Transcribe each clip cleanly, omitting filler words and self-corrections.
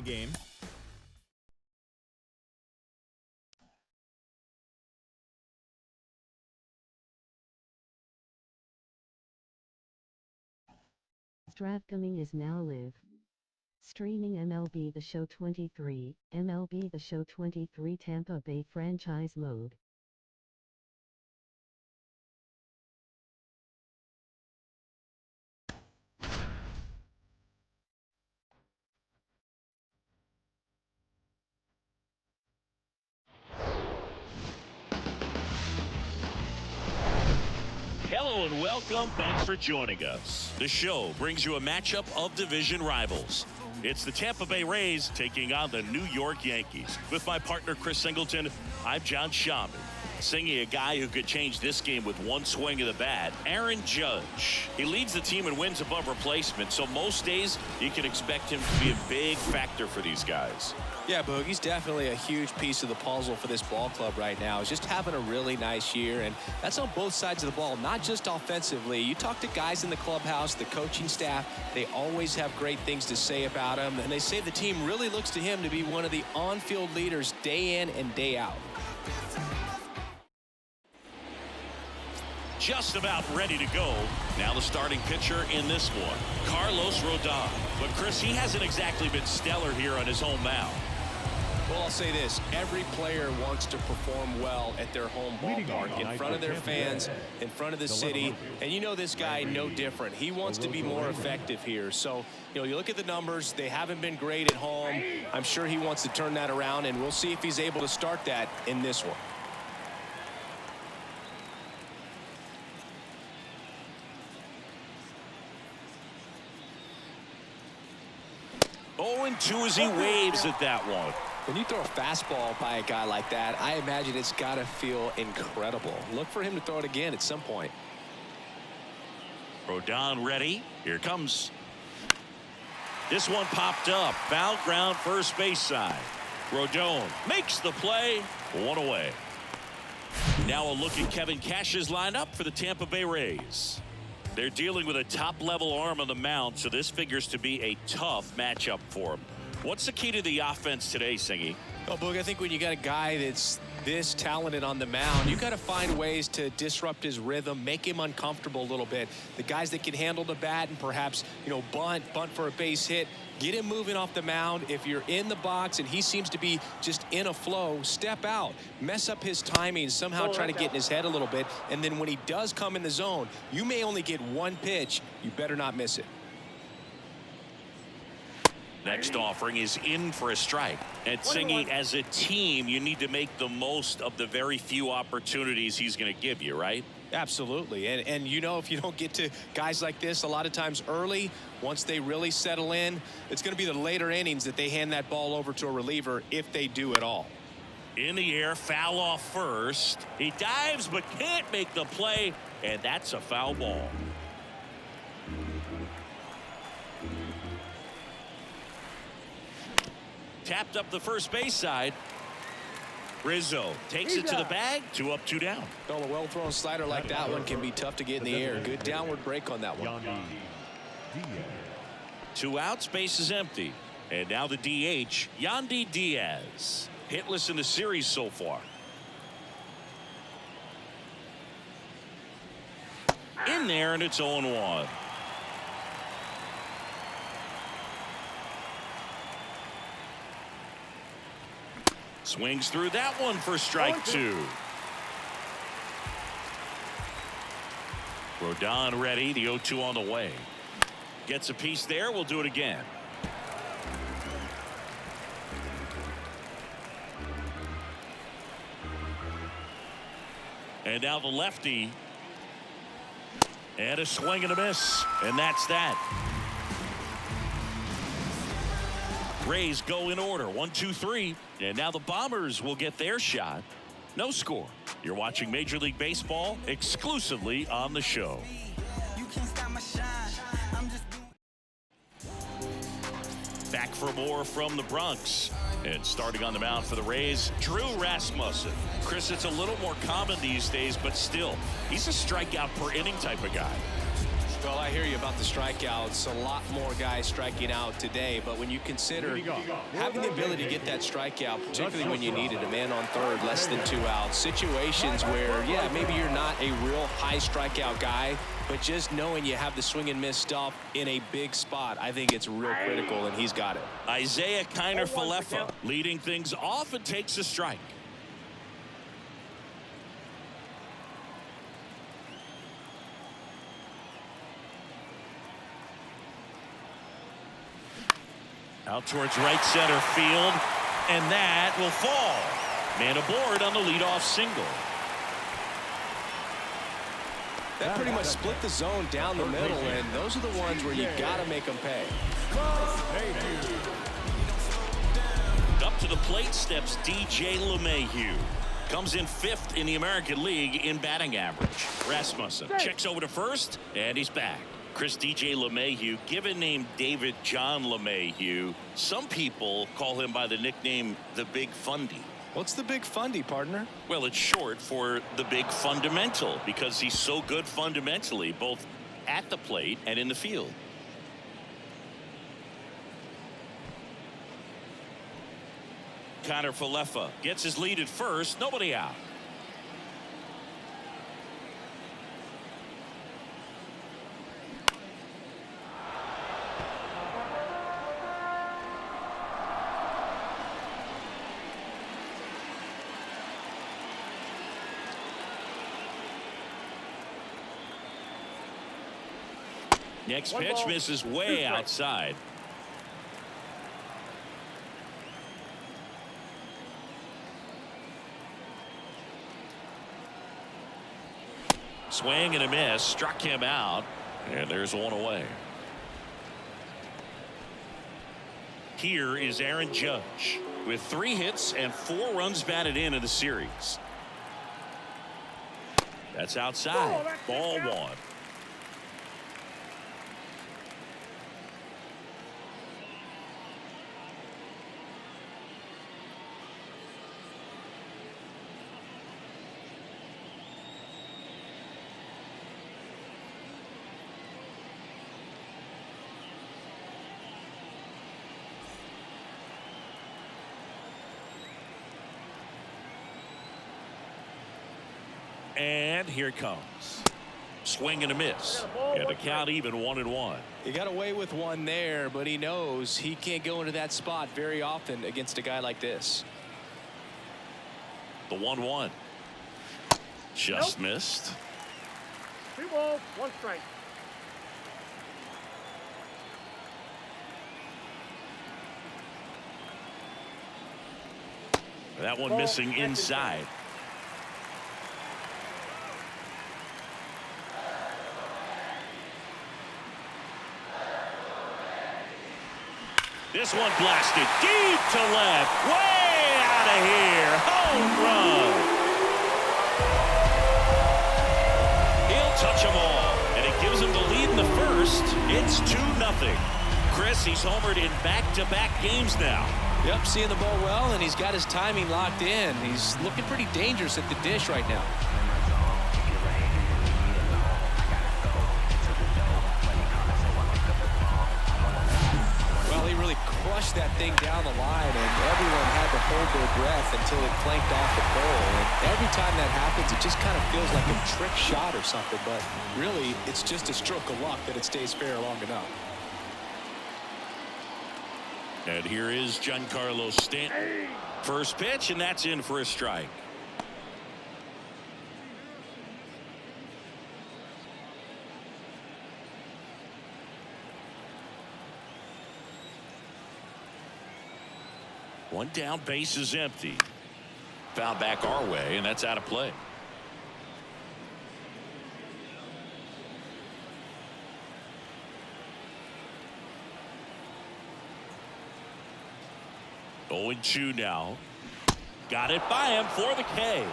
game. Stratcoming is now live. Streaming MLB The Show 23, MLB The Show 23 Tampa Bay franchise mode. Hello and welcome. Thanks for joining us. The show brings you a matchup of division rivals. It's the Tampa Bay Rays taking on the New York Yankees. With my partner Chris Singleton, I'm John Shambi. Singing a guy who could change this game with one swing of the bat, Aaron Judge. He leads the team in wins above replacement, so most days you can expect him to be a big factor for these guys. Yeah, Boog, he's definitely a huge piece of the puzzle for this ball club right now. He's just having a really nice year, and that's on both sides of the ball, not just offensively. You talk to guys in the clubhouse, the coaching staff, they always have great things to say about him, and they say the team really looks to him to be one of the on-field leaders day in and day out. Just about ready to go. Now the starting pitcher in this one, Carlos Rodon. But Chris, he hasn't exactly been stellar here on his home mound. Well, I'll say this. Every player wants to perform well at their home ballpark, in front of their fans, in front of the city. And you know this guy no different. He wants to be more effective here. So, you look at the numbers. They haven't been great at home. I'm sure he wants to turn that around, and we'll see if he's able to start that in this one. Oh, and 2 as he waves at that one. When you throw a fastball by a guy like that, I imagine it's got to feel incredible. Look for him to throw it again at some point. Rodon ready. Here comes. This one popped up. Foul ground first base side. Rodon makes the play. 1 away. Now a look at Kevin Cash's lineup for the Tampa Bay Rays. They're dealing with a top-level arm on the mound, so this figures to be a tough matchup for him. What's the key to the offense today, Singy? Well, Boog, I think when you got a guy that's this talented on the mound, you got to find ways to disrupt his rhythm, make him uncomfortable a little bit. The guys that can handle the bat and perhaps, bunt for a base hit, get him moving off the mound. If you're in the box and he seems to be just in a flow, step out, mess up his timing, somehow try to get in his head a little bit. And then when he does come in the zone, you may only get one pitch. You better not miss it. Next offering is in for a strike. And Singy, as a team, you need to make the most of the very few opportunities he's going to give you, right? Absolutely. And if you don't get to guys like this a lot of times early, once they really settle in, it's going to be the later innings that they hand that ball over to a reliever, if they do at all. In the air, foul off first. He dives but can't make the play, and that's a foul ball. Tapped up the first base side. Rizzo takes it to the bag. 2 up, 2 down. Well, a well-thrown slider like that one can be tough to get in the air. Good downward break on that one. 2 outs, base is empty. And now the DH, Yandy Diaz. Hitless in the series so far. In there, and it's 0-1. Swings through that one for strike 2. Rodon ready. The 0-2 on the way. Gets a piece there. We'll do it again. And now the lefty. And a swing and a miss. And that's that. Rays go in order. 1, 2, 3. And now the Bombers will get their shot. No score. You're watching Major League Baseball exclusively on the show. Back for more from the Bronx. And starting on the mound for the Rays, Drew Rasmussen. Chris, it's a little more common these days, but still, he's a strikeout per inning type of guy. Well, I hear you about the strikeouts. A lot more guys striking out today, but when you consider having the ability to get that strikeout, particularly when you need it, a man on third, less than 2 outs, situations where, yeah, maybe you're not a real high strikeout guy, but just knowing you have the swing and miss stuff in a big spot, I think it's real critical, and he's got it. Isaiah Kiner-Falefa leading things off and takes a strike. Out towards right center field, and that will fall. Man aboard on the leadoff single. That pretty much split the zone down the middle, and those are the ones where you got to make them pay. Up to the plate steps DJ LeMahieu. Comes in 5th in the American League in batting average. Rasmussen checks over to first, and he's back. Chris DJ LeMahieu, given name David John LeMahieu. Some people call him by the nickname the Big Fundy. What's the Big Fundy, partner? Well, it's short for the Big Fundamental because he's so good fundamentally, both at the plate and in the field. Kiner-Falefa gets his lead at first, nobody out. Next pitch misses way outside. Swing and a miss, struck him out, and there's one away. Here is Aaron Judge with 3 hits and 4 runs batted in the series. That's outside. Ball 1. And here it comes. Swing and a miss. And the count even 1-1. He got away with one there, but he knows he can't go into that spot very often against a guy like this. The 1-1. Just missed. 2 balls, 1 strike. That one missing inside. This one blasted deep to left, way out of here. Home run. He'll touch them all, and it gives him the lead in the first. It's 2-0. Chris, he's homered in back-to-back games now. Yep, seeing the ball well, and he's got his timing locked in. He's looking pretty dangerous at the dish right now. Crushed that thing down the line, and everyone had to hold their breath until it clanked off the pole. And every time that happens, it just kind of feels like a trick shot or something, but really it's just a stroke of luck that it stays fair long enough. And here is Giancarlo Stanton. First pitch, and that's in for a strike. One down, base is empty. Foul back our way, and that's out of play. Oh, 0-2 now. Got it by him for the K.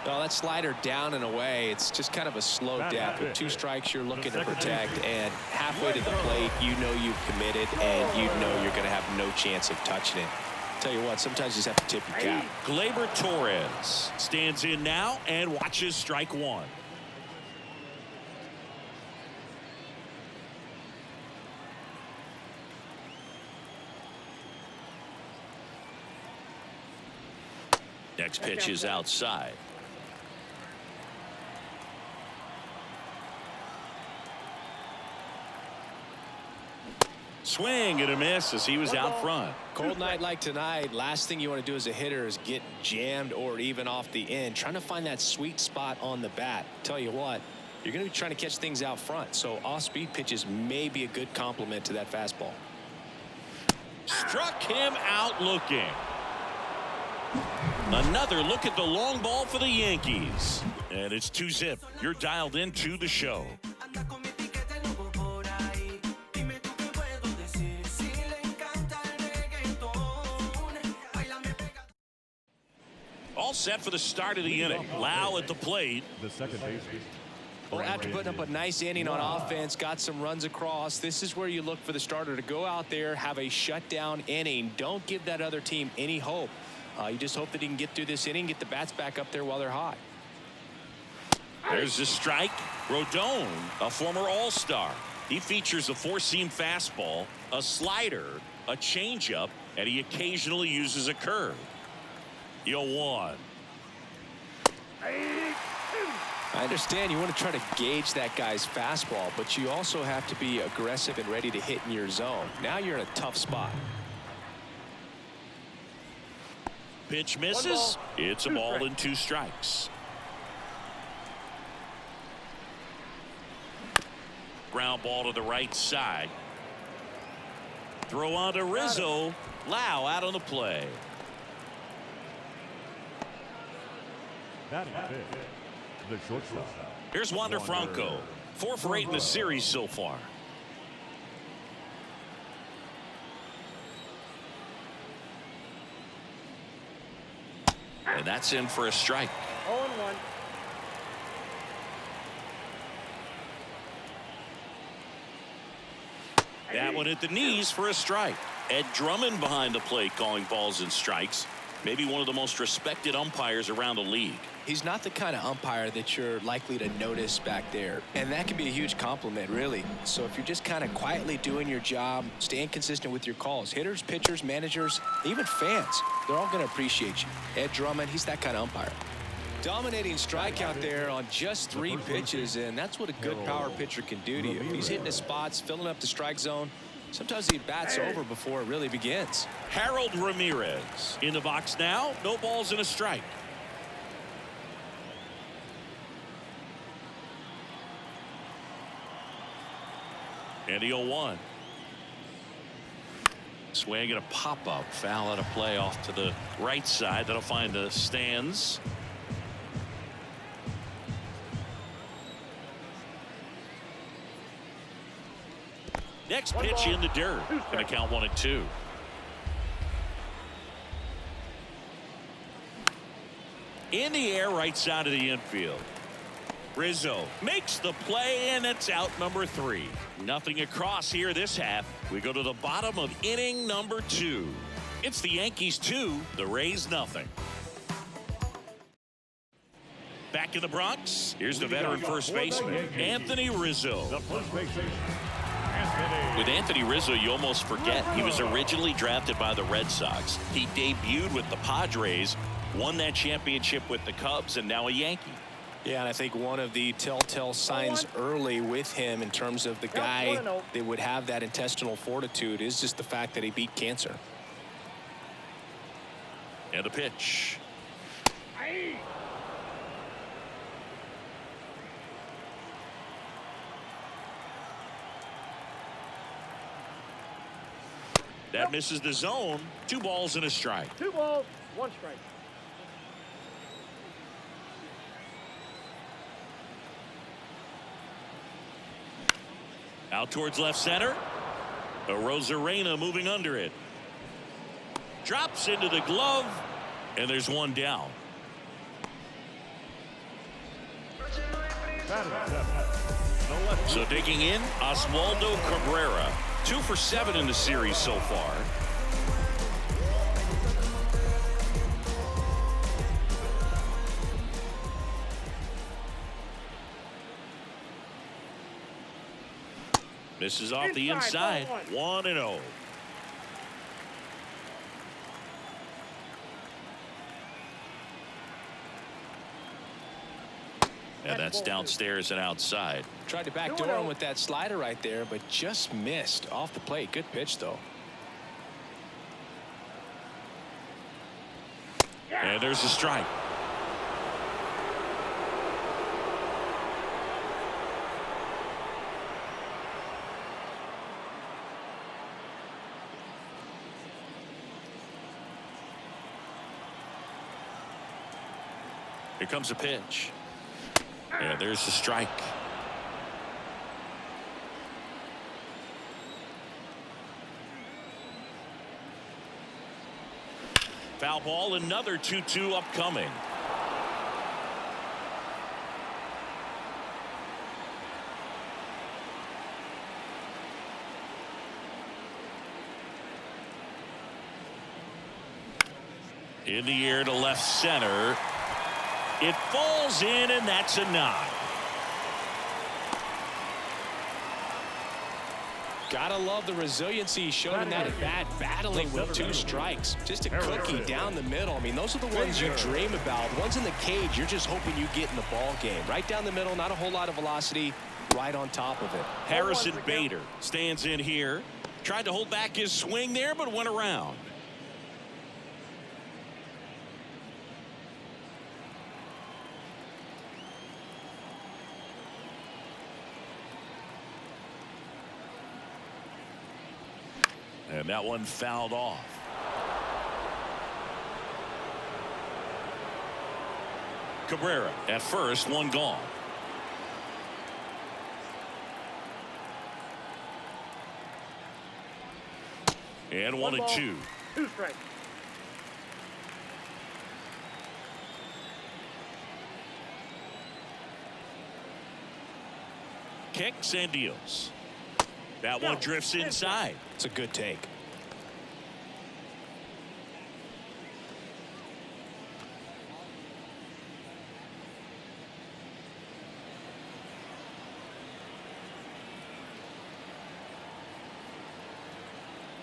Well, that slider down and away, it's just kind of a slow death. With 2 strikes, you're looking to protect, and halfway to the plate, you know you've committed, and you know you're going to have no chance of touching it. Tell you what, sometimes you just have to tip your cap. Gleyber Torres stands in now and watches strike 1. Next pitch is outside. Swing and a miss as he was out front. Cold night like tonight, last thing you want to do as a hitter is get jammed or even off the end. Trying to find that sweet spot on the bat. Tell you what, you're going to be trying to catch things out front, so off-speed pitches may be a good complement to that fastball. Struck him out looking. Another look at the long ball for the Yankees. And it's 2-zip. You're dialed into the show. All set for the start of the inning. Lau at the plate. The second baseman. Well, after putting up a nice inning on offense, got some runs across, this is where you look for the starter to go out there, have a shutdown inning. Don't give that other team any hope. You just hope that he can get through this inning, get the bats back up there while they're hot. There's the strike. Rodon, a former All-Star. He features a four-seam fastball, a slider, a changeup, and he occasionally uses a curve. 0-1. I understand you want to try to gauge that guy's fastball, but you also have to be aggressive and ready to hit in your zone. Now you're in a tough spot. Pitch misses. It's a ball and 2 strikes. Ground ball to the right side. Throw on to Rizzo. Lau out on the play. Batting fifth, the shortstop. Here's Wander Franco. 4 for 8 in the series so far. And that's in for a strike. 0-1. That one at the knees for a strike. Ed Drummond behind the plate calling balls and strikes. Maybe one of the most respected umpires around the league. He's not the kind of umpire that you're likely to notice back there. And that can be a huge compliment, really. So if you're just kind of quietly doing your job, staying consistent with your calls, hitters, pitchers, managers, even fans, they're all going to appreciate you. Ed Drummond, he's that kind of umpire. Dominating strikeout there on just 3 pitches, and that's what a good power pitcher can do to you. He's hitting his spots, filling up the strike zone. Sometimes he bats over before it really begins. Harold Ramirez in the box now. No balls and a strike. And the 0-1. Swing and a pop-up. Foul out of play off to the right side. That'll find the stands. Next pitch in the dirt. Going to count 1-2. In the air, right side of the infield. Rizzo makes the play, and it's out number 3. Nothing across here this half. We go to the bottom of inning number 2. It's the Yankees 2, the Rays nothing. Back in the Bronx, here's the veteran first baseman, Anthony Rizzo. The first baseman, With Anthony Rizzo, you almost forget he was originally drafted by the Red Sox. He debuted with the Padres, won that championship with the Cubs, and now a Yankee. Yeah, and I think one of the telltale signs early with him in terms of the guy that would have that intestinal fortitude is just the fact that he beat cancer. And a pitch. That misses the zone. 2 balls and a strike. 2 balls, 1 strike. Out towards left center. Rosarena moving under it. Drops into the glove, and there's 1 down. batting seventh, the left. So digging in, Oswaldo Cabrera. 2 for 7 in the series so far. Misses off the inside. 1-0. And that's downstairs and outside. Tried to backdoor him with that slider right there, but just missed off the plate. Good pitch, though. And there's a strike. Here comes a pitch. And there's the strike. Foul ball, another 2-2 upcoming. In the air to left center. It falls in, and that's a knock. Gotta love the resiliency he showed in that at bat, battling with 2 strikes. Just a cookie down the middle. I mean, those are the ones you dream about. The ones in the cage, you're just hoping you get in the ball game. Right down the middle, not a whole lot of velocity, right on top of it. Harrison Bader stands in here. Tried to hold back his swing there, but went around. And that one fouled off. Cabrera at first, one gone. And 1-2. 2 strikes. Kicks and deals. That one drifts inside. It's a good take.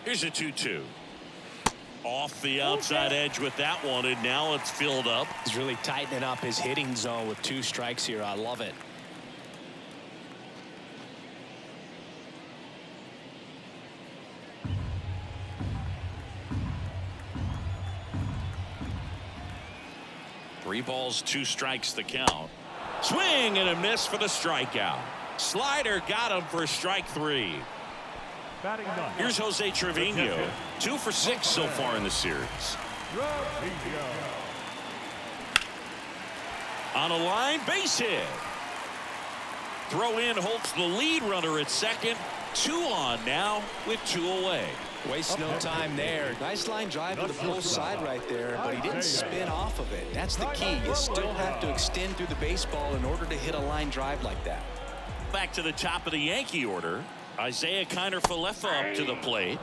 Here's a 2-2. Off the outside edge with that one, and now it's filled up. He's really tightening up his hitting zone with 2 strikes here. I love it. Three balls, 2 strikes the count. Swing and a miss for the strikeout. Slider got him for strike 3. Batting done. Here's Jose Trevino. 2 for 6 so far in the series. On a line, base hit. Throw in holds the lead runner at second. 2 on now with 2 away. Waste no time there. Nice line drive to the pull side right there, but he didn't spin off of it. That's the key. You still have to extend through the baseball in order to hit a line drive like that. Back to the top of the Yankee order. Isaiah Kiner-Falefa up to the plate.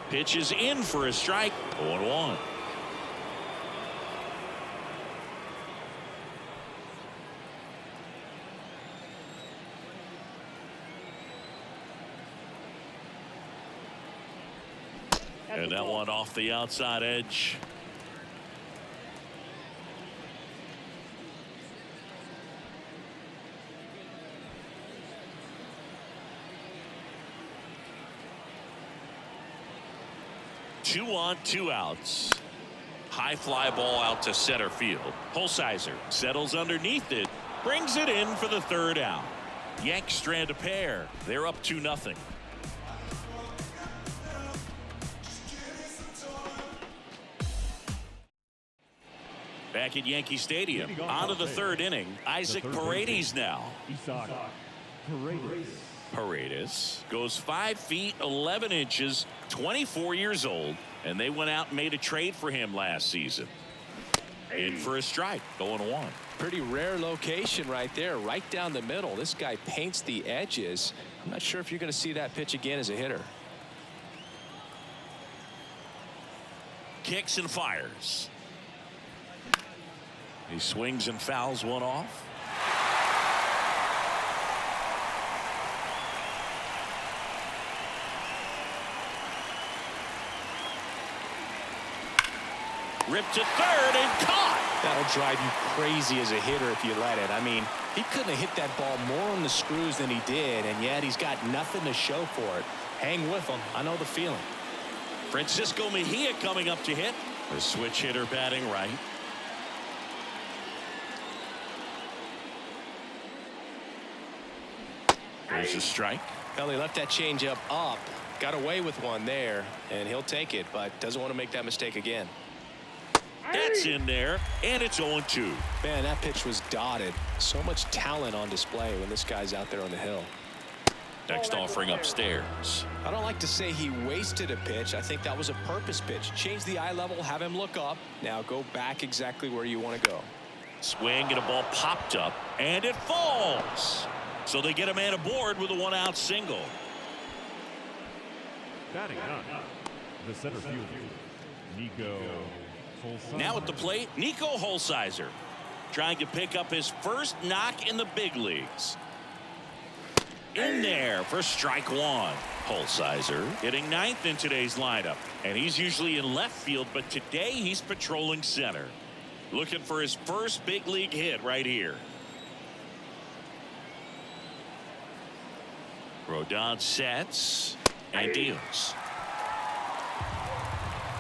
Pitch is in for a strike. 0-1. And that one off the outside edge. Two on, 2 outs. High fly ball out to center field. Holsizer settles underneath it, brings it in for the 3rd out. Yanks strand a pair. They're up 2-0. Back at Yankee Stadium, on to the 3rd inning. Isaac Paredes now. Paredes goes 5 feet 11 inches, 24 years old, and they went out and made a trade for him last season. In for a strike, 0-1. Pretty rare location right there, right down the middle. This guy paints the edges. I'm not sure if you're going to see that pitch again as a hitter. Kicks and fires. He swings and fouls one off. Ripped to third and caught. That'll drive you crazy as a hitter if you let it. I mean, he couldn't have hit that ball more on the screws than he did, and yet he's got nothing to show for it. Hang with him. I know the feeling. Francisco Mejia coming up to hit. The switch hitter batting right. There's a strike. Well, he left that changeup up. Got away with one there, and he'll take it, but doesn't want to make that mistake again. That's in there, and it's 0-2. Man, that pitch was dotted. So much talent on display when this guy's out there on the hill. Next offering upstairs. I don't like to say he wasted a pitch. I think that was a purpose pitch. Change the eye level, have him look up. Now go back exactly where you want to go. Swing and a ball popped up, and it falls. So they get a man aboard with a one-out single. Batting none. The center fielder, Nico. Now at the plate, Nico Holsizer, trying to pick up his first knock in the big leagues. In there for strike one. Holsizer hitting ninth in today's lineup, and he's usually in left field, but today he's patrolling center, looking for his first big league hit right here. Rodon sets and deals.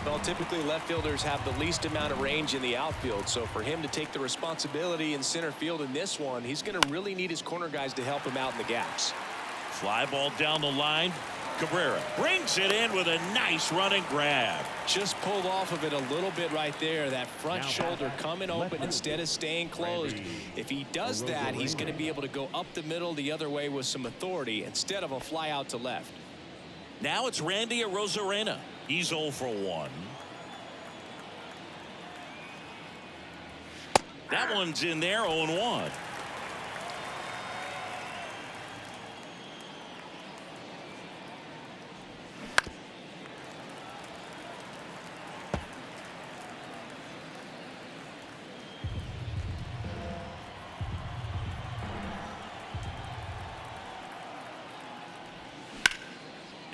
Well, typically left fielders have the least amount of range in the outfield, so for him to take the responsibility in center field in this one, he's going to really need his corner guys to help him out in the gaps. Fly ball down the line. Cabrera brings it in with a nice running grab. Just pulled off of it a little bit right there. That front shoulder coming open instead of staying closed. If he does that, he's going to be able to go up the middle the other way with some authority instead of a fly out to left. Now it's Randy Arozarena. He's 0 for 1. That one's in there, 0-1.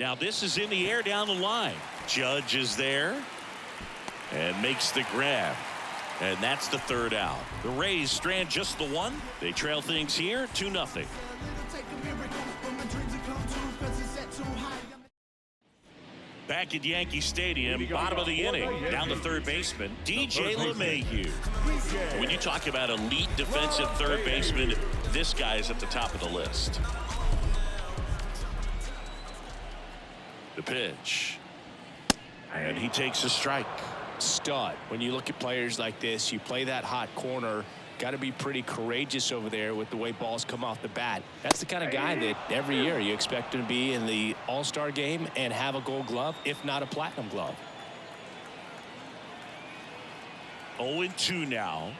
Now this is in the air down the line. Judge is there and makes the grab. And that's the third out. The Rays strand just the one. They trail things here 2-0. Back at Yankee Stadium, bottom of the inning, down to third baseman, DJ LeMahieu. When you talk about elite defensive third baseman, this guy is at the top of the list. The pitch. And he takes a strike. Stud. When you look at players like this, you play that hot corner, got to be pretty courageous over there with the way balls come off the bat. That's the kind of guy that every year you expect him to be in the All-Star game and have a Gold Glove, if not a Platinum Glove. 0-2 now.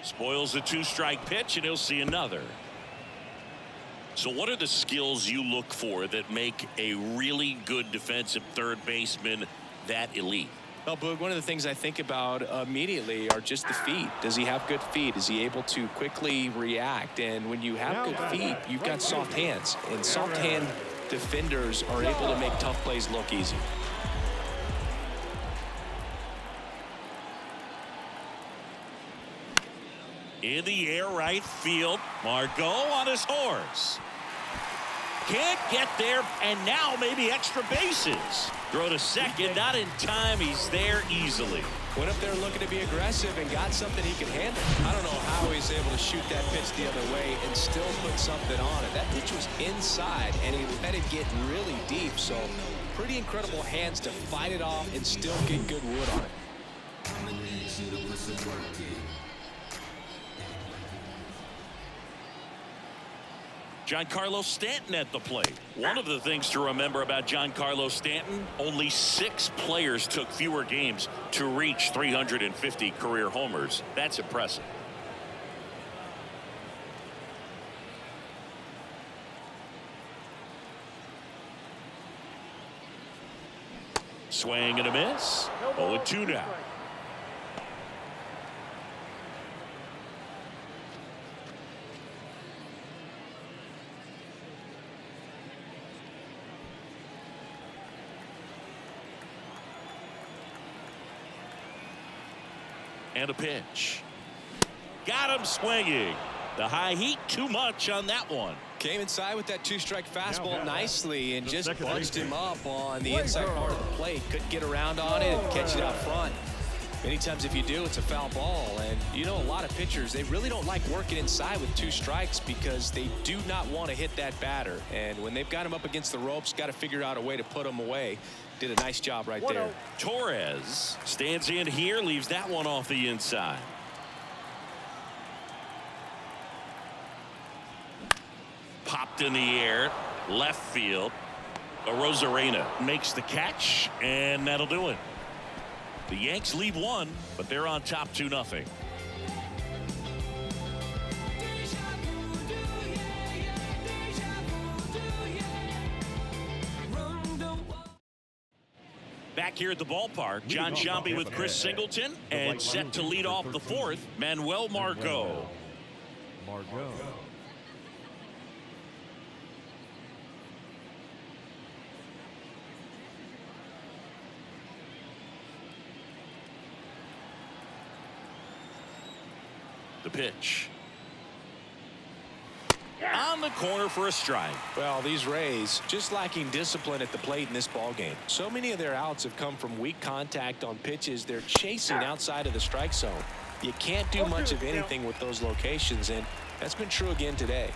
Spoils the 2-strike pitch, and he'll see another. So what are the skills you look for that make a really good defensive third baseman that elite? Well, Boog, one of the things I think about immediately are just the feet. Does he have good feet? Is he able to quickly react? And when you have good feet, you've got soft hands. And soft hand defenders are able to make tough plays look easy. In the air right field, Margot on his horse. Can't get there, and now maybe extra bases. Throw to second, not in time. He's there easily. Went up there looking to be aggressive and got something he can handle. I don't know how he's able to shoot that pitch the other way and still put something on it. That pitch was inside, and he let it get really deep. So pretty incredible hands to fight it off and still get good wood on it. Giancarlo Stanton at the plate. One of the things to remember about Giancarlo Stanton, only 6 players took fewer games to reach 350 career homers. That's impressive. Swing and a miss. 0-2 now. And a pitch. Got him swinging. The high heat, too much on that one. Came inside with that two-strike fastball nicely and just second bunched base. him up on the inside part of the plate. Couldn't get around on it and catch it out front. Many times if you do, it's a foul ball. And you know, a lot of pitchers, they really don't like working inside with 2 strikes because they do not want to hit that batter. And when they've got him up against the ropes, got to figure out a way to put him away. Did a nice job right there. Torres stands in here, leaves that one off the inside. Popped in the air, left field. Rosarena makes the catch, and that'll do it. The Yanks lead 1, but they're on top 2-0. Back here at the ballpark, John Sciambi with Chris Singleton, and set to lead off the 4th, Manuel Margot. Margot. The pitch. On the corner for a strike. Well, these Rays just lacking discipline at the plate in this ball game. So many of their outs have come from weak contact on pitches they're chasing outside of the strike zone. You can't do much of anything with those locations, and that's been true again today.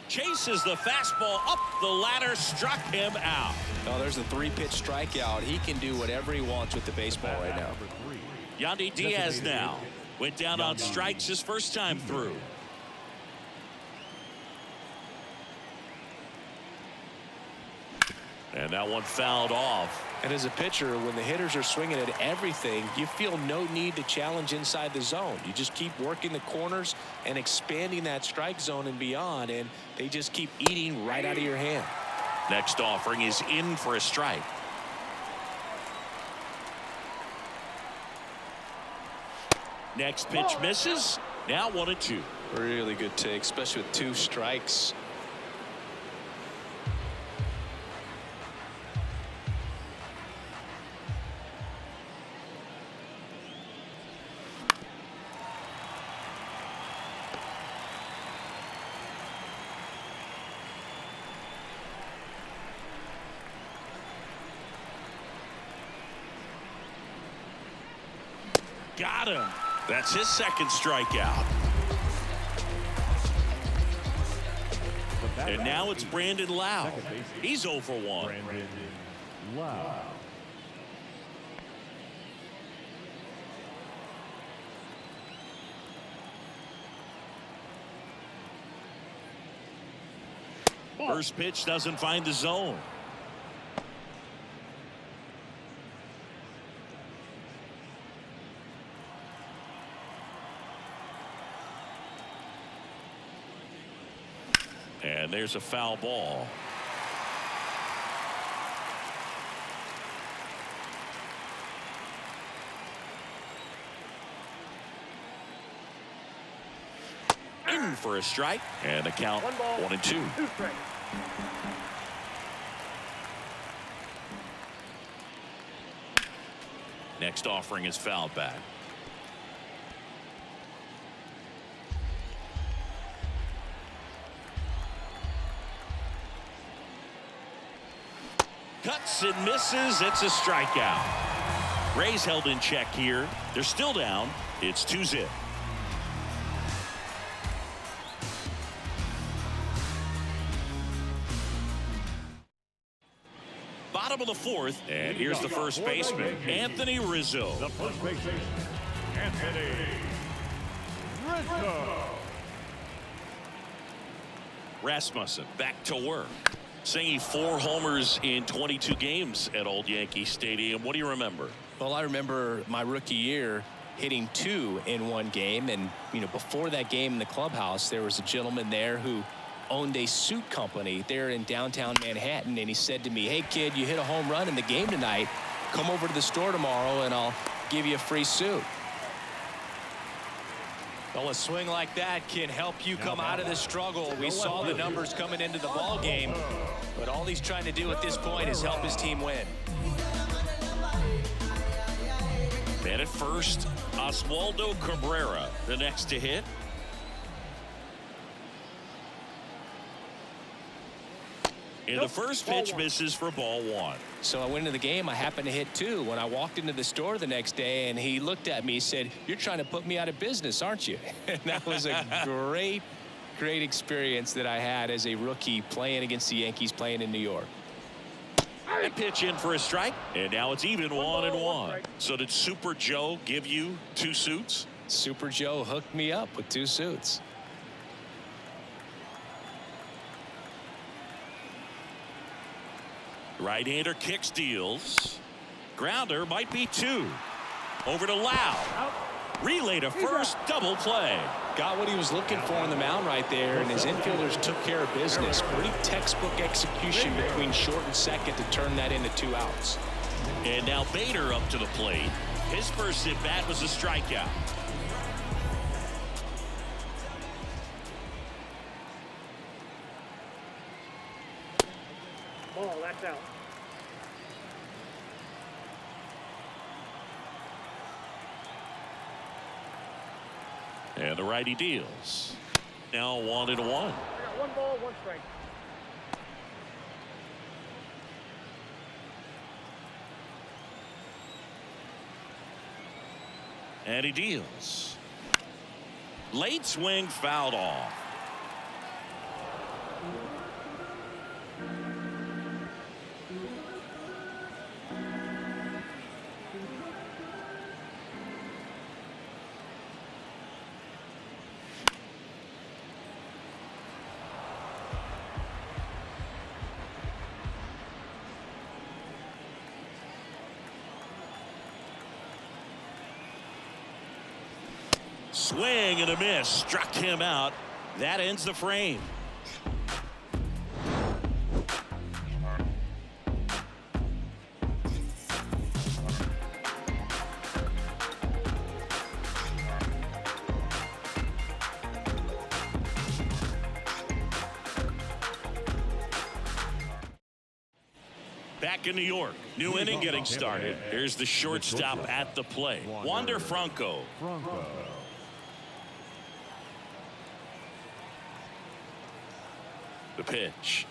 Chases the fastball up the ladder, struck him out. Oh, there's a 3-pitch strikeout. He can do whatever he wants with the baseball right now. Yandy Diaz now went down on strikes his first time through. And that one fouled off. And as a pitcher, when the hitters are swinging at everything, you feel no need to challenge inside the zone. You just keep working the corners and expanding that strike zone and beyond, and they just keep eating right out of your hand. Next offering is in for a strike. Next pitch misses. Now 1-2. Really good take, especially with 2 strikes. Got him. That's his second strikeout. And now it's Brandon Lau. He's 0 for 1. Brandon Lau. First pitch doesn't find the zone. And there's a foul ball. In for a strike, and the count 1-2. 2 strikes. Next offering is fouled back. Cuts and misses. It's a strikeout. Rays held in check here. They're still down. It's 2-0. Bottom of the 4th, and here's the first baseman, Anthony Rizzo. The first baseman, Anthony Rizzo. Rasmussen back to work. Singing 4 homers in 22 games at Old Yankee Stadium. What do you remember? Well, I remember my rookie year hitting 2 in one game, and before that game in the clubhouse, there was a gentleman there who owned a suit company there in downtown Manhattan, and he said to me, "Hey kid, you hit a home run in the game tonight. Come over to the store tomorrow and I'll give you a free suit." Well, a swing like that can help you come out of this struggle. We saw the numbers coming into the ball game, but all he's trying to do at this point is help his team win. And at first, Oswaldo Cabrera, the next to hit. And the first pitch misses for ball one. So I went into the game. I happened to hit 2 when I walked into the store the next day, and he looked at me and said, "You're trying to put me out of business, aren't you?" And that was a great experience that I had as a rookie playing against the Yankees, playing in New York. That pitch in for a strike, and now it's even 1-1. So did Super Joe give you 2 suits? Super Joe hooked me up with 2 suits. Right-hander kicks, deals. Grounder might be 2. Over to Lau. Relay to first, double play. Got what he was looking for on the mound right there, and his infielders took care of business. Pretty textbook execution between short and second to turn that into 2 outs. And now Bader up to the plate. His first at-bat was a strikeout. Ball, that's out. And the righty deals. Now 1-1. I got 1 ball, 1 strike. And he deals. Late swing fouled off. Swing and a miss. Struck him out. That ends the frame. Back in New York. New inning getting started. Here's the shortstop at the plate. Wander Franco. The pitch.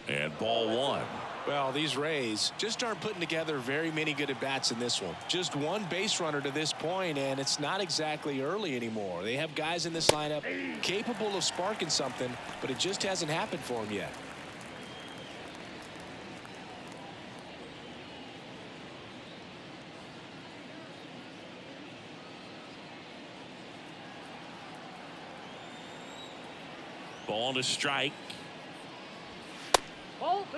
And ball 1. Well, these Rays just aren't putting together very many good at-bats in this one. Just 1 base runner to this point, and it's not exactly early anymore. They have guys in this lineup capable of sparking something, but it just hasn't happened for them yet. Ball to strike. Ball 2.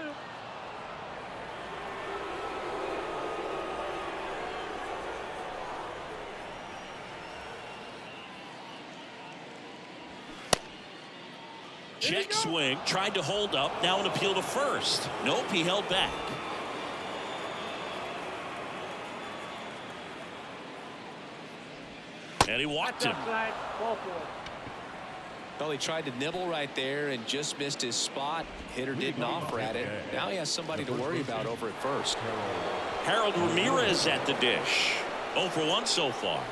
Check swing. Tried to hold up. Now an appeal to first. Nope, he held back. And he walked him. Outside, ball 4. Well, he tried to nibble right there and just missed his spot. Hitter didn't offer at it. Now he has somebody to worry about over at first. Harold Ramirez at the dish. 0 for 1 so far.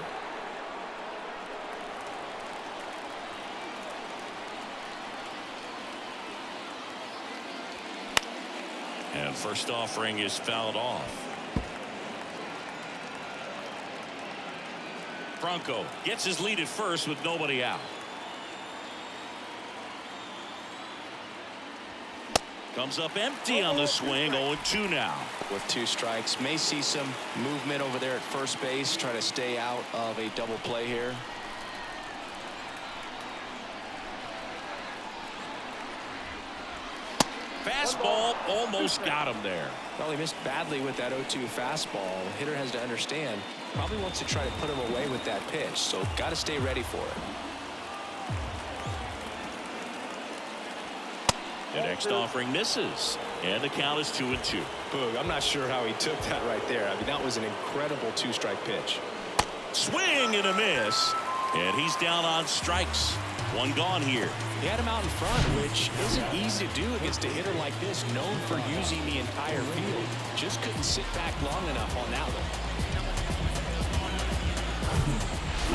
And first offering is fouled off. Franco gets his lead at first with nobody out. Comes up empty on the swing. 0-2 now. With 2 strikes, may see some movement over there at first base. Try to stay out of a double play here. Fastball almost got him there. Well, he missed badly with that 0-2 fastball. Hitter has to understand, probably wants to try to put him away with that pitch, so got to stay ready for it. The next offering misses, and the count is 2-2. Boog, I'm not sure how he took that right there. I mean, that was an incredible 2-strike pitch. Swing and a miss, and he's down on strikes. One gone here. He had him out in front, which isn't easy to do against a hitter like this, known for using the entire field. Just couldn't sit back long enough on that one.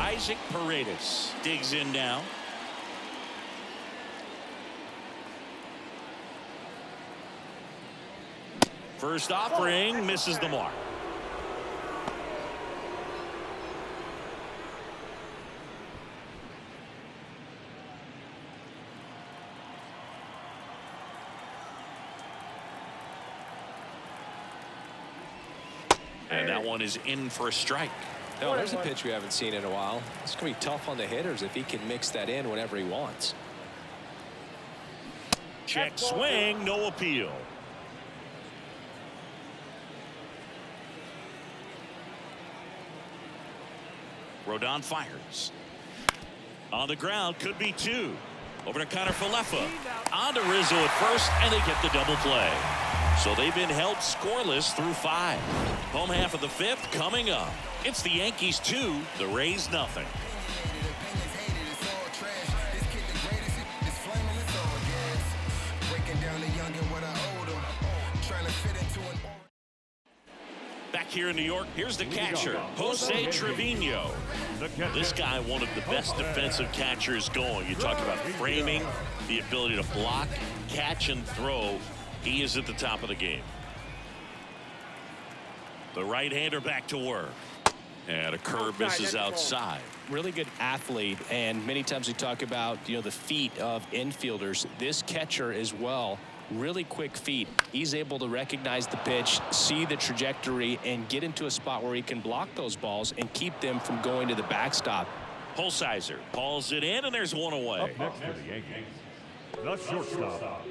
Isaac Paredes digs in now. First offering misses the mark. And that one is in for a strike. No, there's a pitch we haven't seen in a while. It's going to be tough on the hitters if he can mix that in whenever he wants. Check swing, no appeal. Rodon fires. On the ground, could be two. Over to Connor Falefa. On to Rizzo at first, and they get the double play. So they've been held scoreless through 5. Home half of the 5th coming up. It's the Yankees 2, the Rays nothing. Back here in New York, here's the catcher, Jose Trevino. This guy, one of the best defensive catchers going. You talk about framing, the ability to block, catch, and throw. He is at the top of the game. The right-hander back to work. And a curve misses outside. Really good athlete, and many times we talk about, the feet of infielders. This catcher as well, really quick feet. He's able to recognize the pitch, see the trajectory, and get into a spot where he can block those balls and keep them from going to the backstop. Holsizer hauls it in, and there's one away. Up next for the Yankees, the shortstop,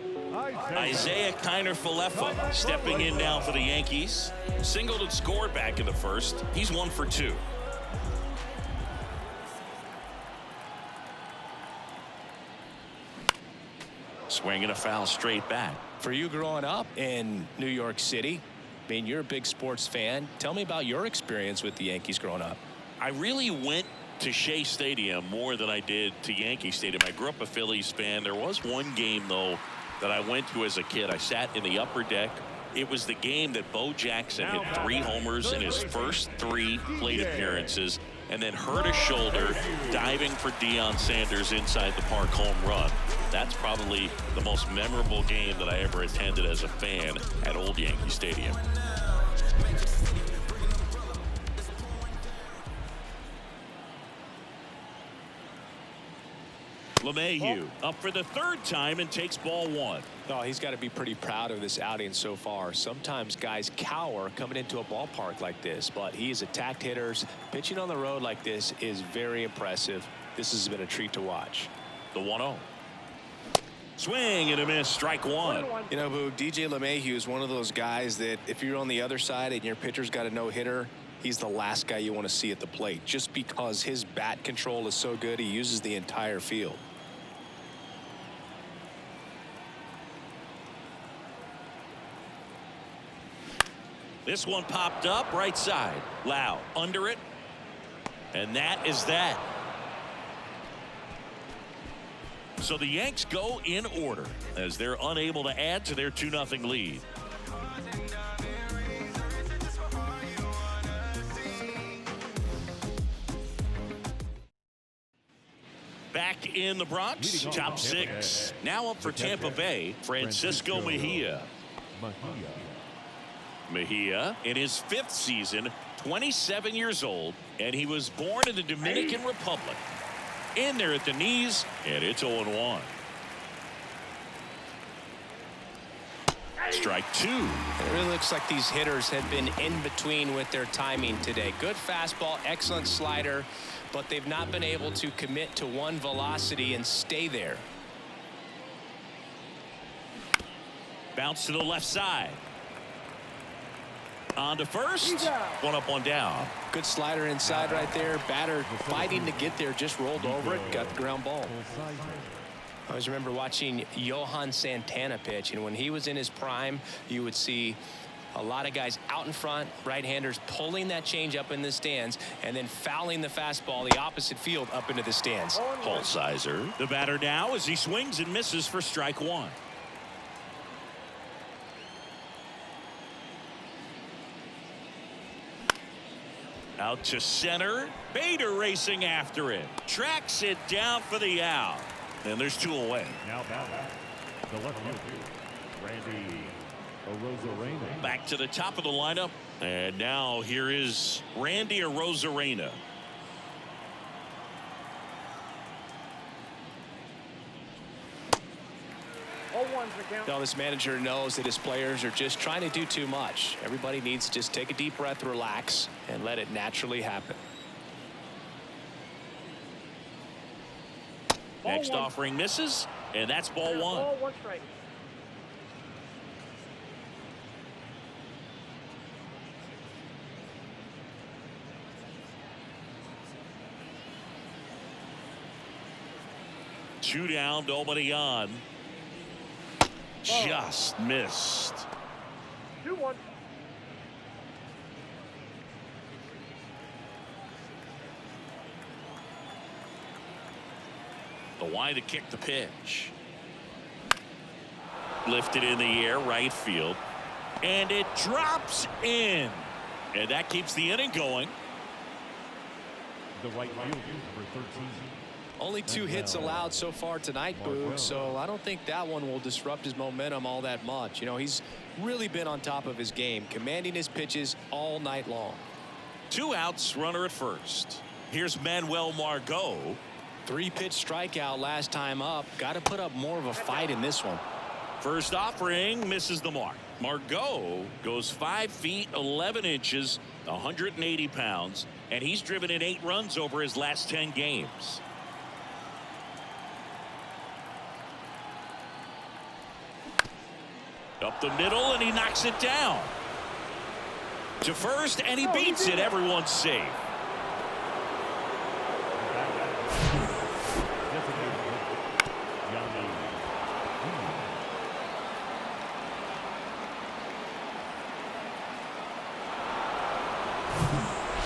Isaiah Kiner Falefa stepping in now for the Yankees. Singled and scored back in the first. He's 1 for 2. Swinging a foul straight back. For you growing up in New York City, I mean, you're a big sports fan. Tell me about your experience with the Yankees growing up. I really went to Shea Stadium more than I did to Yankee Stadium. I grew up a Phillies fan. There was one game, though, that I went to as a kid. I sat in the upper deck. It was the game that Bo Jackson hit 3 homers in his first 3 plate appearances and then hurt a shoulder diving for Deion Sanders inside the park home run. That's probably the most memorable game that I ever attended as a fan at Old Yankee Stadium. LeMahieu up for the 3rd time and takes ball 1. Oh, he's got to be pretty proud of this outing so far. Sometimes guys cower coming into a ballpark like this, but he's attacked hitters. Pitching on the road like this is very impressive. This has been a treat to watch. The 1-0. Swing and a miss, strike 1. You know, Boog, DJ LeMahieu is one of those guys that if you're on the other side and your pitcher's got a no-hitter, he's the last guy you want to see at the plate just because his bat control is so good. He uses the entire field. This one popped up right side. Lau under it. And that is that. So the Yanks go in order as they're unable to add to their 2-0 lead. Back in the Bronx, top 6. Now up for Tampa Bay, Francisco Mejia. Mejia in his 5th season, 27 years old, and he was born in the Dominican Republic. In there at the knees, and it's 0-1. Strike 2. It really looks like these hitters have been in between with their timing today. Good fastball, excellent slider, but they've not been able to commit to one velocity and stay there. Bounce to the left side. On to first. 1 up, 1 down. Good slider inside right there. Batter fighting to get there, just rolled over it, got the ground ball. I always remember watching Johan Santana pitch, and when he was in his prime, you would see A lot of guys out in front, right-handers pulling that change up in the stands and then fouling the fastball the opposite field up into the stands. Holsizer, the batter now, as he swings and misses for strike one. Out to center. Bader racing after it. Tracks it down for the out. And there's 2 away. Now back. The left field, Randy Arozarena. Back to the top of the lineup. And now here is Randy Arozarena. Now this manager knows that his players are just trying to do too much. Everybody needs to just take a deep breath, relax, and let it naturally happen. Next offering misses, and that's ball 1. Ball 1 strike. Two down, nobody on. Just missed. 2-1. The wide to kick the pitch. Lifted in the air, right field. And it drops in. And that keeps the inning going. The right field, number 13. Only 2 hits allowed so far tonight, Boog, so I don't think that one will disrupt his momentum all that much. You know, he's really been on top of his game, commanding his pitches all night long. 2 outs, runner at first. Here's Manuel Margot. 3-pitch strikeout last time up. Got to put up more of a fight in this one. First offering misses the mark. Margot goes 5 feet 11 inches, 180 pounds, and he's driven in 8 runs over his last 10 games. Up the middle, and he knocks it down. To first, and he beats it. Everyone's safe.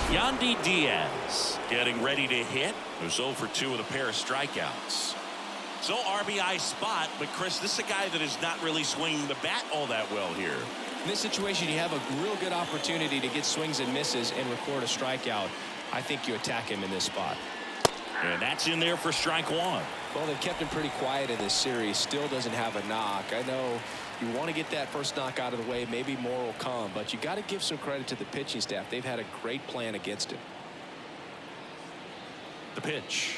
Yandy Diaz getting ready to hit. It was 0 for 2 with a pair of strikeouts. So RBI spot, but Chris, this is a guy that is not really swinging the bat all that well here. In this situation, you have a real good opportunity to get swings and misses and record a strikeout. I think you attack him in this spot. And that's in there for strike 1. Well, they've kept him pretty quiet in this series. Still doesn't have a knock. I know you want to get that first knock out of the way. Maybe more will come, but you got to give some credit to the pitching staff. They've had a great plan against him. The pitch.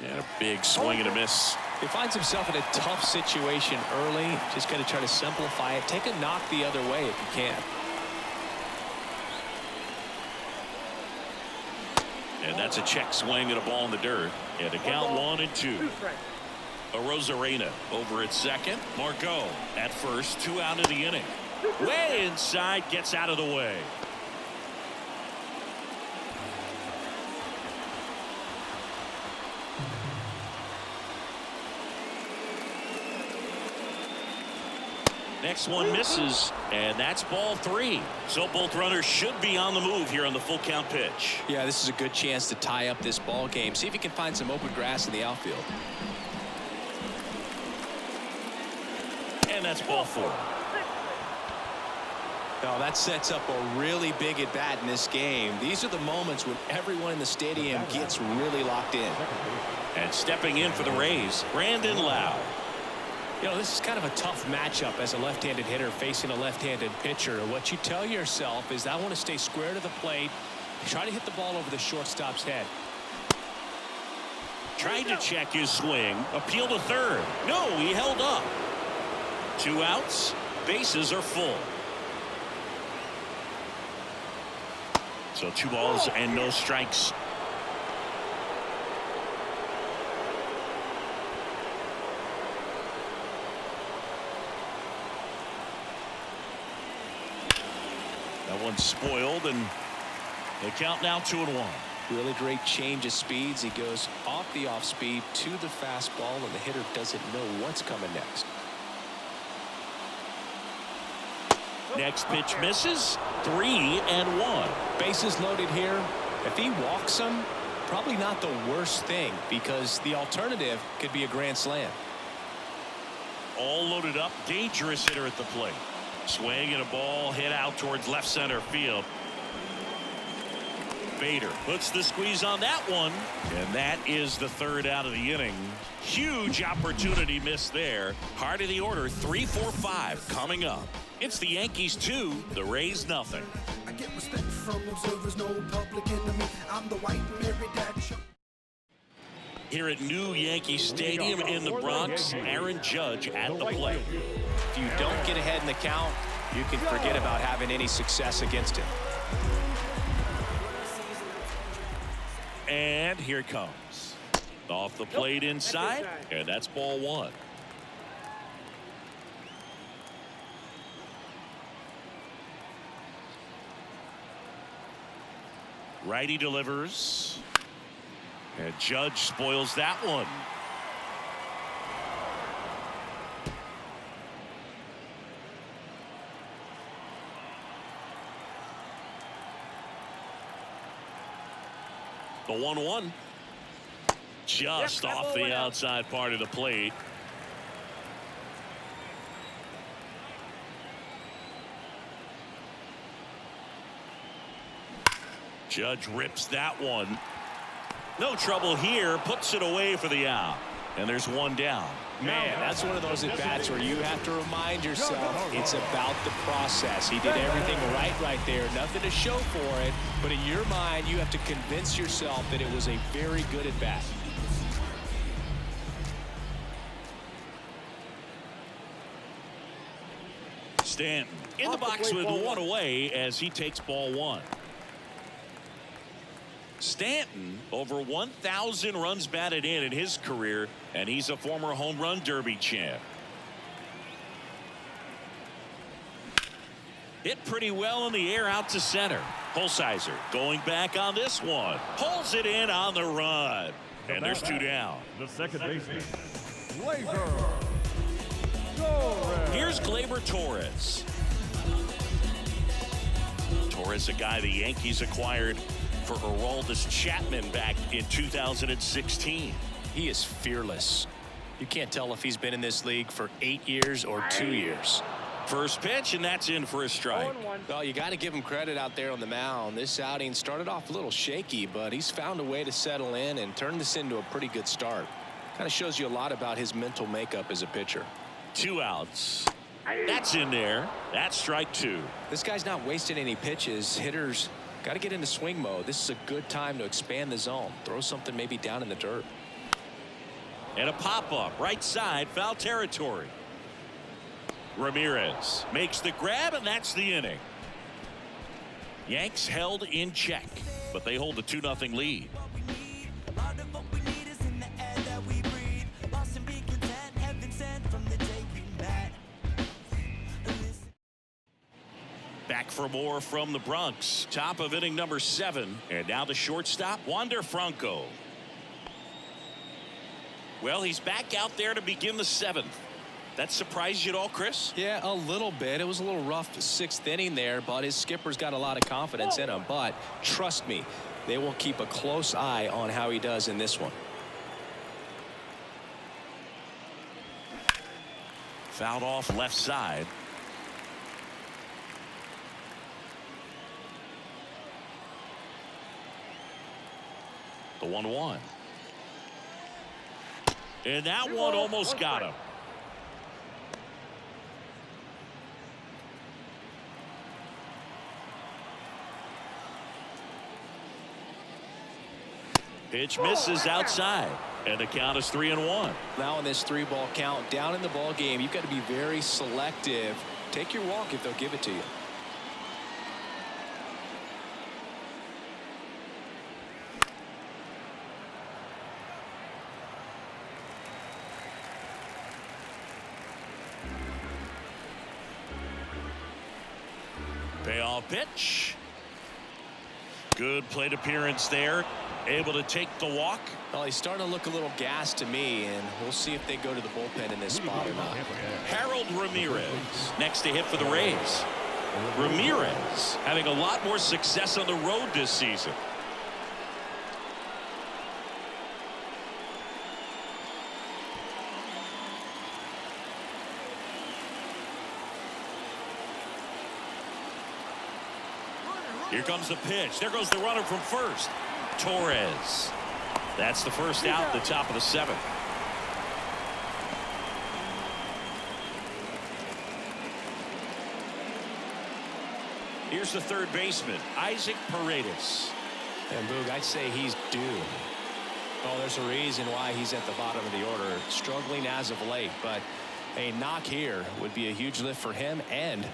And a big swing and a miss. He finds himself in a tough situation early. Just got to try to simplify it. Take a knock the other way if you can. And that's a check swing and a ball in the dirt. And a count 1 and 2. Arozarena over at second. Margot at first. 2 out of the inning. Way inside, gets out of the way. Next one misses, and that's ball 3. So both runners should be on the move here on the full count pitch. Yeah, this is a good chance to tie up this ball game. See if you can find some open grass in the outfield. And that's ball 4. Now that sets up a really big at bat in this game. These are the moments when everyone in the stadium gets really locked in. And stepping in for the Rays, Brandon Lowe. You know, this is kind of a tough matchup as a left-handed hitter facing a left-handed pitcher. What you tell yourself is I want to stay square to the plate, try to hit the ball over the shortstop's head. Tried to check his swing, appeal to third. No, he held up. 2 outs, bases are full. So 2 balls and no strikes. That one's spoiled, and they count now 2-1. Really great change of speeds. He goes off the off speed to the fastball, and the hitter doesn't know what's coming next. Next pitch misses. 3-1. Bases loaded here. If he walks him, probably not the worst thing, because the alternative could be a grand slam. All loaded up. Dangerous hitter at the plate. Swing and a ball hit out towards left center field. Bader puts the squeeze on that one, and that is the third out of the inning. Huge opportunity missed there. Heart of the order, 3-4-5 coming up. It's the Yankees 2, the Rays nothing. I get respect from observers, no public enemy. I'm the white Mary Dad show. Here at New Yankee Stadium in the Bronx, Aaron Judge at the plate. If you don't get ahead in the count, you can forget about having any success against him. And here it comes. Off the plate inside, and that's ball one. Righty delivers. And Judge spoils that one. The 1-1. Just off the outside part of the plate. Judge rips that one. No trouble here. Puts it away for the out. And there's one down. Man, that's one of those at-bats where you have to remind yourself it's about the process. He did everything right there. Nothing to show for it. But in your mind, you have to convince yourself that it was a very good at-bat. Stanton in the box with one away as he takes ball one. Stanton over 1,000 runs batted in his career, and he's a former home run derby champ. Hit pretty well in the air out to center. Holsizer going back on this one. Pulls it in on the run. And there's two down. The second baseman, Here's Gleyber Torres. Torres, a guy the Yankees acquired for Aroldis Chapman back in 2016. He is fearless. You can't tell if he's been in this league for 8 years or 2 years. First pitch, and that's in for a strike. Well, you got to give him credit out there on the mound. This outing started off a little shaky, but he's found a way to settle in and turn this into a pretty good start. Kind of shows you a lot about his mental makeup as a pitcher. 2 outs. That's in there. That's strike 2. This guy's not wasting any pitches. Hitters got to get into swing mode. This is a good time to expand the zone. Throw something maybe down in the dirt. And a pop-up right side, foul territory. Ramirez makes the grab, and that's the inning. Yanks held in check, but they hold a 2-0 lead. Back for more from the Bronx. Top of inning number 7. And now the shortstop, Wander Franco. Well, he's back out there to begin the 7th. That surprised you at all, Chris? Yeah, a little bit. It was a little rough 6th inning there, but his skipper's got a lot of confidence in him. But trust me, they will keep a close eye on how he does in this one. Fouled off left side. The 1-1. And that one almost got him. Pitch misses outside, and the count is 3-1. Now in this 3-ball count, down in the ball game, you've got to be very selective. Take your walk if they'll give it to you. Payoff pitch. Good plate appearance there. Able to take the walk. Well, he's starting to look a little gassed to me, and we'll see if they go to the bullpen in this spot or not. Harold Ramirez next to hit for the Rays. Ramirez having a lot more success on the road this season. Here comes the pitch. There goes the runner from first. Torres. That's the first out at the top of the 7th. Here's the third baseman, Isaac Paredes. And Boog, I'd say he's due. Oh, there's a reason why he's at the bottom of the order. Struggling as of late, but a knock here would be a huge lift for him and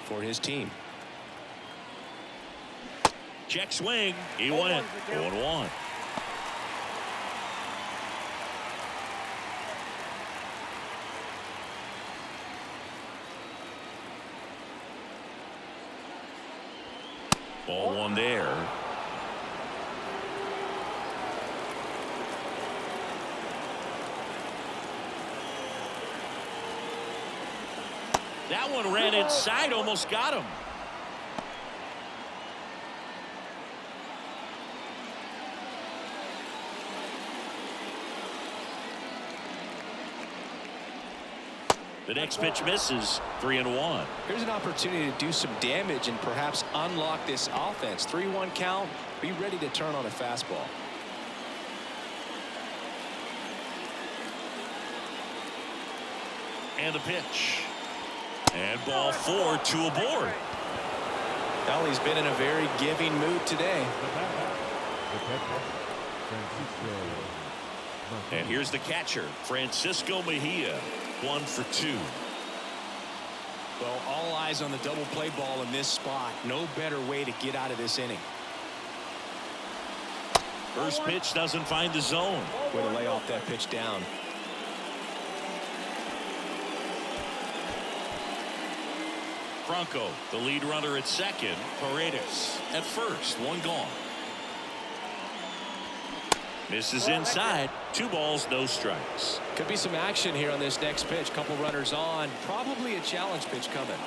for his team. Check swing. He went 0-1. Ball 1 there. That one ran inside, almost got him. The next pitch misses. 3-1. Here's an opportunity to do some damage and perhaps unlock this offense. 3-1 count. Be ready to turn on a fastball. And the pitch. And ball 4, 2 aboard. Well, he's been in a very giving mood today. And here's the catcher, Francisco Mejia. 1 for 2. Well, all eyes on the double play ball in this spot. No better way to get out of this inning. First pitch doesn't find the zone. Way to lay off that pitch down. Franco, the lead runner at second. Paredes at first. 1 gone. Misses inside. 2 balls, no strikes. Could be some action here on this next pitch. Couple runners on. Probably a challenge pitch coming.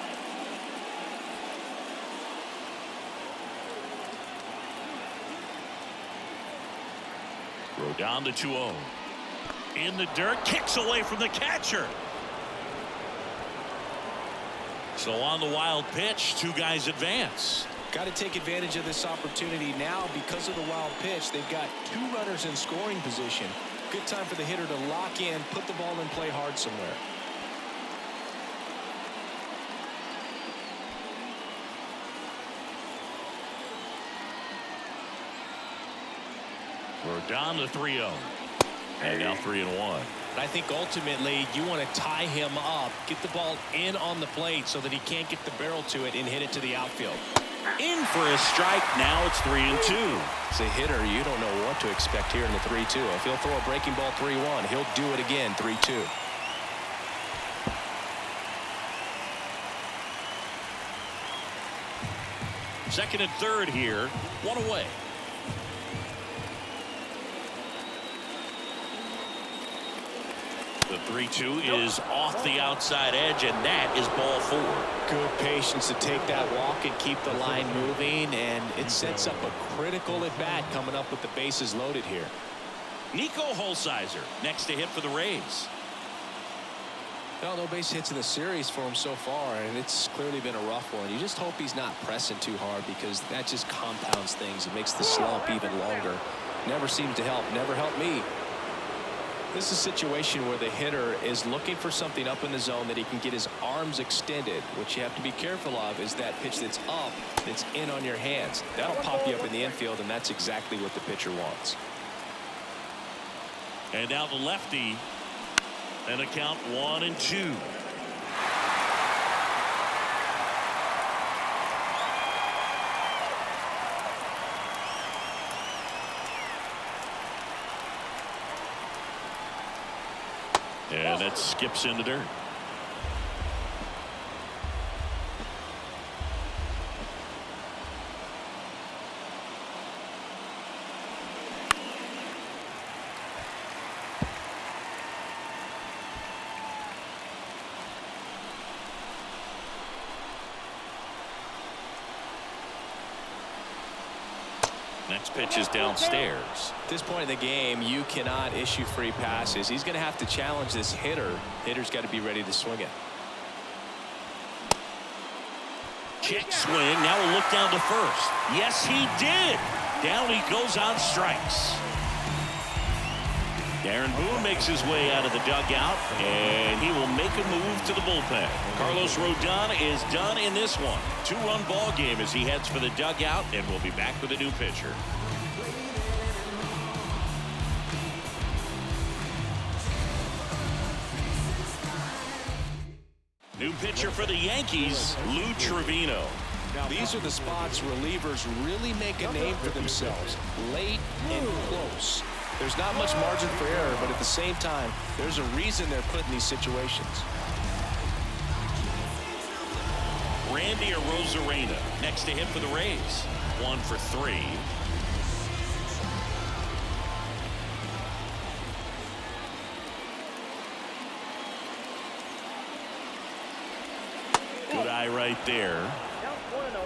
Throw down to 2-0. In the dirt. Kicks away from the catcher. So on the wild pitch, 2 guys advance. Got to take advantage of this opportunity now because of the wild pitch. They've got 2 runners in scoring position. Good time for the hitter to lock in, put the ball in play hard somewhere. We're down to 3-0. And now 3-1. I think ultimately you want to tie him up, get the ball in on the plate so that he can't get the barrel to it and hit it to the outfield. In for a strike. Now it's 3-2. As a hitter, you don't know what to expect here in the 3-2. If he'll throw a breaking ball 3-1, he'll do it again 3-2. Second and third here. 1 away. The 3-2 is off the outside edge, and that is ball 4. Good patience to take that walk and keep the line moving, and it sets up a critical at bat coming up with the bases loaded here. Nico Holsizer next to hit for the Rays. Well, no base hits in the series for him so far, and it's clearly been a rough one. You just hope he's not pressing too hard because that just compounds things. It makes the slump even longer. Never seems to help. Never helped me. This is a situation where the hitter is looking for something up in the zone that he can get his arms extended. What you have to be careful of is that pitch that's up, that's in on your hands. That'll pop you up in the infield, and that's exactly what the pitcher wants. And now the lefty. And a count 1-2. And that skips in the dirt. Next pitch is downstairs. At this point in the game, you cannot issue free passes. He's going to have to challenge this hitter. Hitter's got to be ready to swing it. Check swing. Now we'll look down to first. Yes, he did. Down he goes on strikes. Darren Boone makes his way out of the dugout, and he will make a move to the bullpen. Carlos Rodon is done in this one. 2-run ball game as he heads for the dugout, and we'll be back with a new pitcher. New pitcher for the Yankees, Lou Trevino. These are the spots relievers really make a name for themselves. Late and close. There's not much margin for error, but at the same time, there's a reason they're put in these situations. Randy Arozarena next to him for the Rays. 1 for 3. Good eye right there. Count 1-0.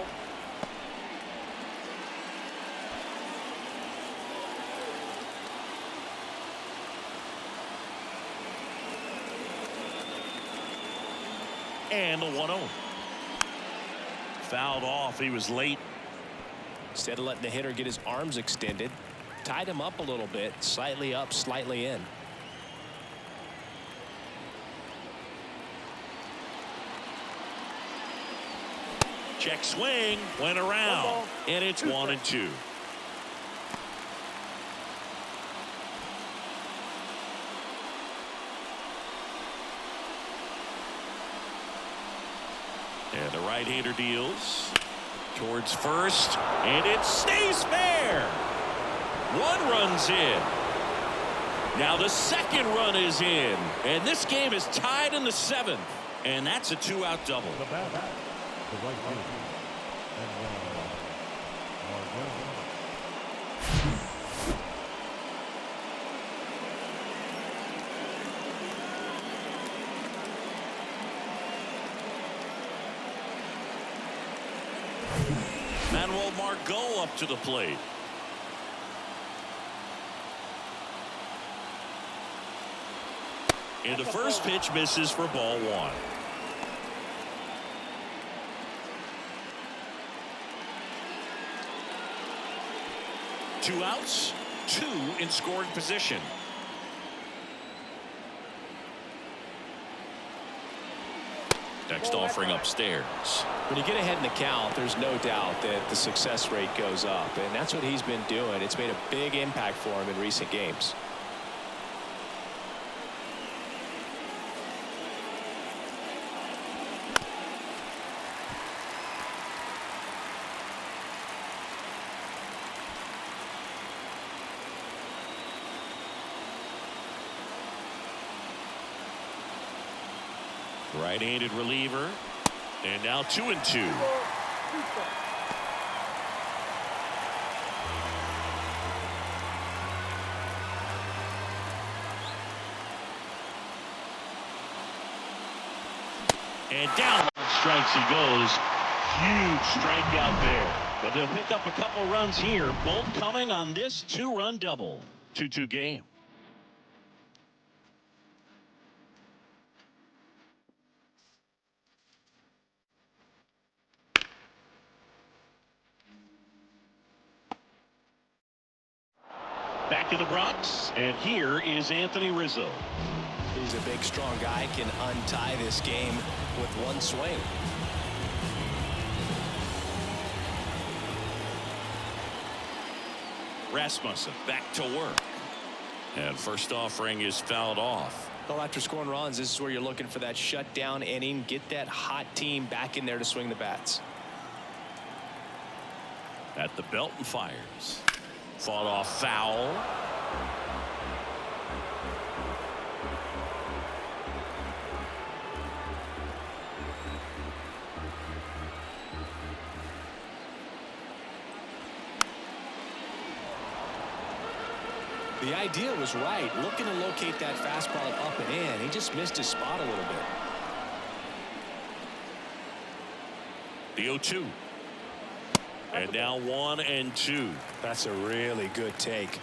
And the 1-0. Fouled off. He was late. Instead of letting the hitter get his arms extended, tied him up a little bit, slightly up, slightly in. Check swing. Went around. And it's 1-2. And the right-hander deals towards first, and it stays fair. 1 run's in. Now the second run is in, and this game is tied in the 7th, and that's a 2-out double. The bat, the right fielder, Manuel Margot up to the plate. And the first pitch misses for ball 1. Two outs, 2 in scoring position. Next offering upstairs. When you get ahead in the count, there's no doubt that the success rate goes up, and that's what he's been doing. It's made a big impact for him in recent games. Right-handed reliever, and now 2-2. And down strikes he goes. Huge strikeout there, but they'll pick up a couple runs here, both coming on this 2-run double. 2-2 game. Back to the Bronx, and here is Anthony Rizzo. He's a big, strong guy, can untie this game with one swing. Rasmussen back to work. And first offering is fouled off. Well, after scoring runs, this is where you're looking for that shutdown inning. Get that hot team back in there to swing the bats. At the belt and fires. Fought off foul. The idea was right, looking to locate that fastball up and in. He just missed his spot a little bit. The 0-2. And now 1-2. That's a really good take.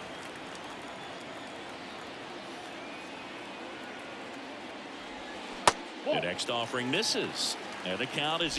The next offering misses. And the count is